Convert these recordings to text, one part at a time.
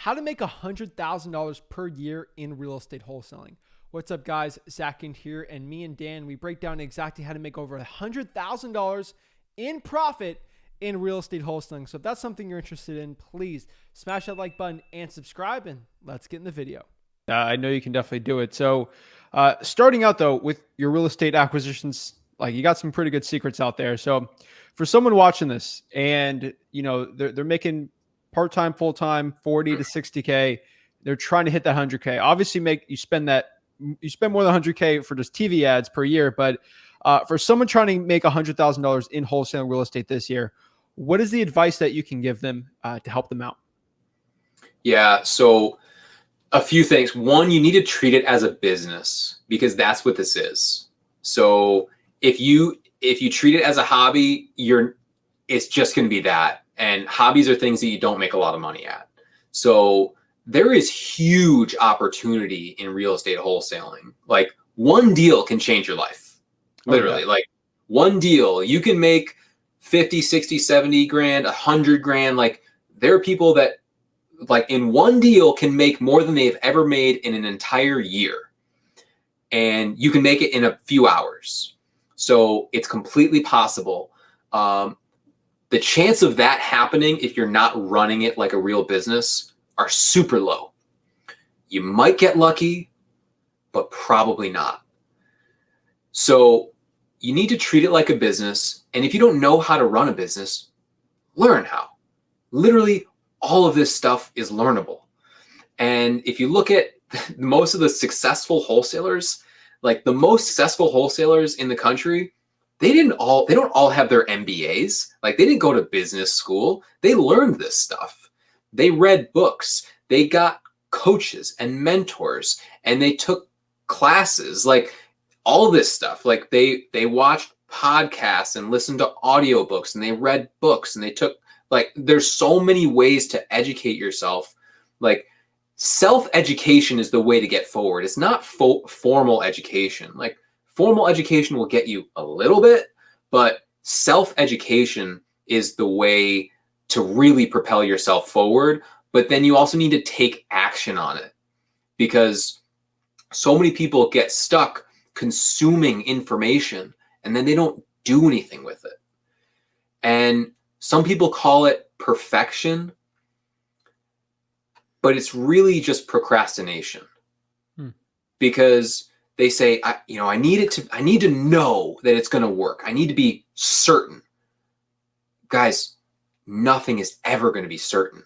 how to make $100,000 per year in real estate wholesaling. What's up, guys? Zach Ginn here, and me and Dan, we break down exactly how to make over $100,000 in profit in real estate wholesaling. So if that's something you're interested in, please smash that like button and subscribe, and let's get in the video. I know you can definitely do it. So starting out though with your real estate acquisitions, like you got some pretty good secrets out there. So for someone watching this and they're making part-time, full-time, 40 to 60K, they're trying to hit that 100K. Obviously you spend more than 100K for just TV ads per year. But for someone trying to make $100,000 in wholesale real estate this year, what is the advice that you can give them to help them out? Yeah. So a few things. One, you need to treat it as a business because that's what this is. So if you treat it as a hobby, it's just going to be that. And hobbies are things that you don't make a lot of money at. So there is huge opportunity in real estate wholesaling. Like one deal can change your life. Literally, like one deal, you can make 50, 60, 70 grand, 100 grand. Like there are people that like in one deal can make more than they've ever made in an entire year. And you can make it in a few hours. So it's completely possible. The chance of that happening if you're not running it like a real business are super low. You might get lucky, but probably not. So you need to treat it like a business. And if you don't know how to run a business, learn how. Literally, all of this stuff is learnable. And if you look at most of the successful wholesalers, like the most successful wholesalers in the country, they don't all have their MBAs. Like they didn't go to business school. They learned this stuff. They read books. They got coaches and mentors, and they took classes, like all this stuff. Like they watched podcasts and listened to audiobooks, and they read books, and they took, like, there's so many ways to educate yourself. Like self-education is the way to get forward. It's not formal education. Like formal education will get you a little bit, but self-education is the way to really propel yourself forward. But then you also need to take action on it, because so many people get stuck consuming information and then they don't do anything with it. And some people call it perfection, but it's really just procrastination. Because they say, I need to know that it's going to work. I need to be certain. Guys, nothing is ever going to be certain.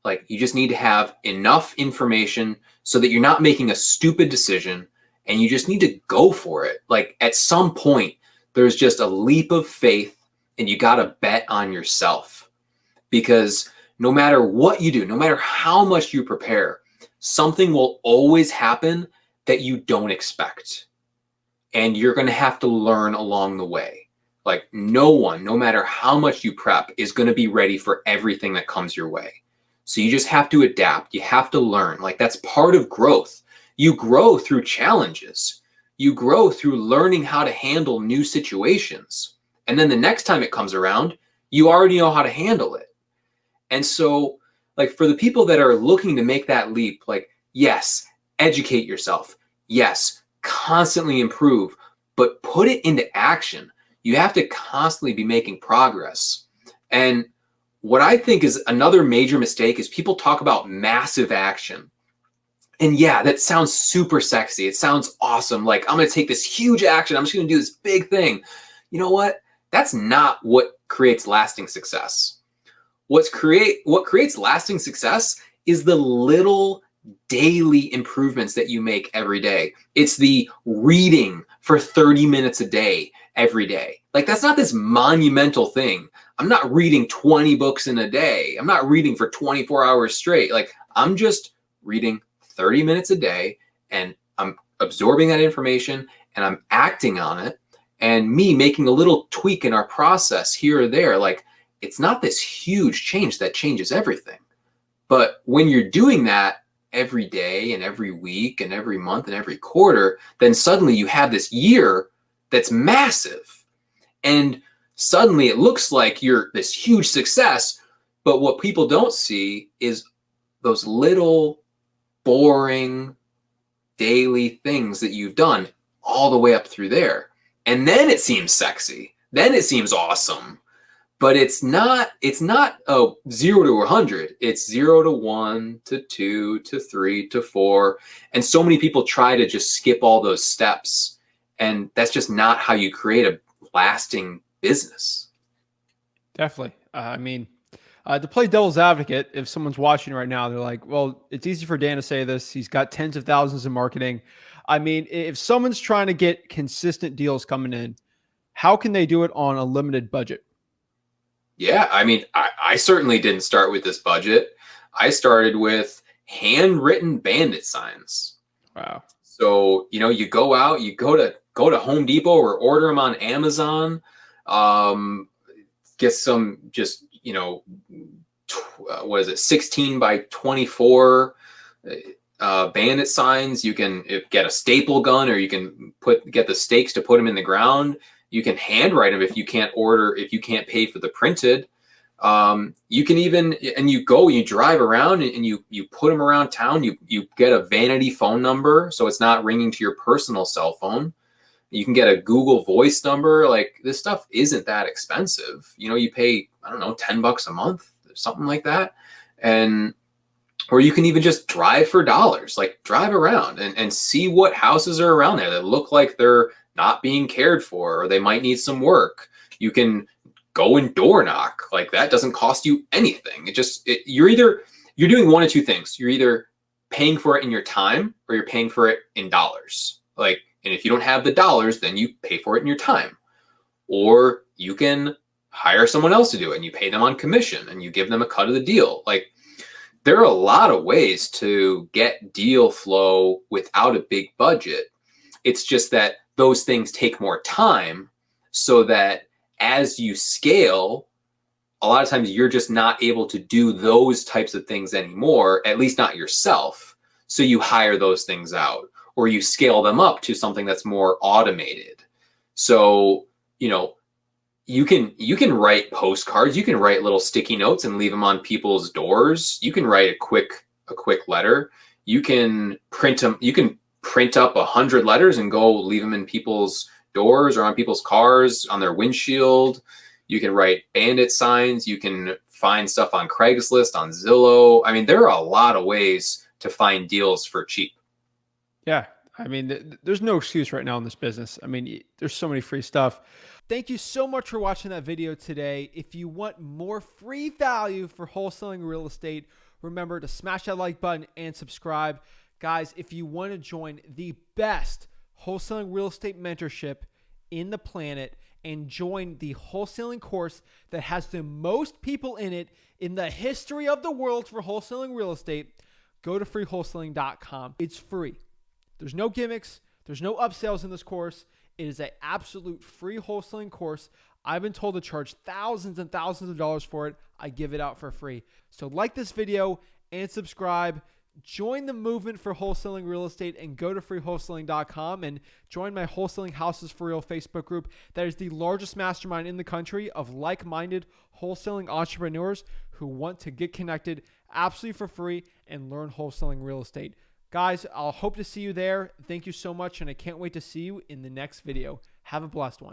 Like you just need to have enough information so that you're not making a stupid decision, and you just need to go for it. Like at some point, there's just a leap of faith, and you got to bet on yourself, because no matter what you do, no matter how much you prepare, something will always happen that you don't expect. And you're going to have to learn along the way. Like no one, no matter how much you prep, is going to be ready for everything that comes your way. So you just have to adapt. You have to learn. Like that's part of growth. You grow through challenges. You grow through learning how to handle new situations. And then the next time it comes around, you already know how to handle it. And so like for the people that are looking to make that leap, like, yes, educate yourself. Yes, constantly improve, but put it into action. You have to constantly be making progress. And what I think is another major mistake is people talk about massive action. And yeah, that sounds super sexy. It sounds awesome. Like I'm going to take this huge action. I'm just going to do this big thing. You know what? That's not what creates lasting success. What creates lasting success is the little daily improvements that you make every day. It's the reading for 30 minutes a day every day. Like that's not this monumental thing. I'm not reading 20 books in a day. I'm not reading for 24 hours straight. Like I'm just reading 30 minutes a day, and I'm absorbing that information and I'm acting on it, and me making a little tweak in our process here or there. Like it's not this huge change that changes everything. But when you're doing that every day and every week and every month and every quarter, then suddenly you have this year that's massive. And suddenly it looks like you're this huge success. But what people don't see is those little boring daily things that you've done all the way up through there. And then it seems sexy. Then it seems awesome. But it's not a 0 to 100. It's 0 to 1 to 2 to 3 to 4. And so many people try to just skip all those steps. And that's just not how you create a lasting business. Definitely. To play devil's advocate, if someone's watching right now, they're like, well, it's easy for Dan to say this. He's got tens of thousands in marketing. I mean, if someone's trying to get consistent deals coming in, how can they do it on a limited budget? Yeah, I mean, I certainly didn't start with this budget. I started with handwritten bandit signs. Wow. So, you go out, you go to Home Depot or order them on Amazon. Get some just, what is it, 16 by 24 bandit signs. You can get a staple gun, or you can get the stakes to put them in the ground. You can handwrite them if you can't pay for the printed. You can even, and you drive around and you put them around town. You get a vanity phone number, so it's not ringing to your personal cell phone. You can get a Google Voice number. Like, this stuff isn't that expensive. You pay, I don't know, $10 a month, something like that. Or you can even just drive for dollars, like drive around and see what houses are around there that look like they're not being cared for, or they might need some work. You can go and door knock. Like, that doesn't cost you anything. You're doing one of two things. You're either paying for it in your time, or you're paying for it in dollars. Like, and if you don't have the dollars, then you pay for it in your time. Or you can hire someone else to do it, and you pay them on commission and you give them a cut of the deal. Like, there are a lot of ways to get deal flow without a big budget. It's just that those things take more time, so that as you scale, a lot of times you're just not able to do those types of things anymore, at least not yourself. So you hire those things out, or you scale them up to something that's more automated. So, you can write postcards, you can write little sticky notes and leave them on people's doors. You can write a quick letter. You can print them. You can print up 100 letters and go leave them in people's doors or on people's cars, on their windshield. You can write bandit signs. You can find stuff on Craigslist, on Zillow. I mean, there are a lot of ways to find deals for cheap. Yeah. I mean, there's no excuse right now in this business. I mean, there's so many free stuff. Thank you so much for watching that video today. If you want more free value for wholesaling real estate, remember to smash that like button and subscribe. Guys, if you want to join the best wholesaling real estate mentorship in the planet and join the wholesaling course that has the most people in it in the history of the world for wholesaling real estate, go to freewholesaling.com. It's free. There's no gimmicks. There's no upsells in this course. It is an absolute free wholesaling course. I've been told to charge thousands and thousands of dollars for it. I give it out for free. So like this video and subscribe. Join the movement for wholesaling real estate and go to freewholesaling.com and join my Wholesaling Houses for Real Facebook group. That is the largest mastermind in the country of like-minded wholesaling entrepreneurs who want to get connected absolutely for free and learn wholesaling real estate. Guys, I'll hope to see you there. Thank you so much, and I can't wait to see you in the next video. Have a blessed one.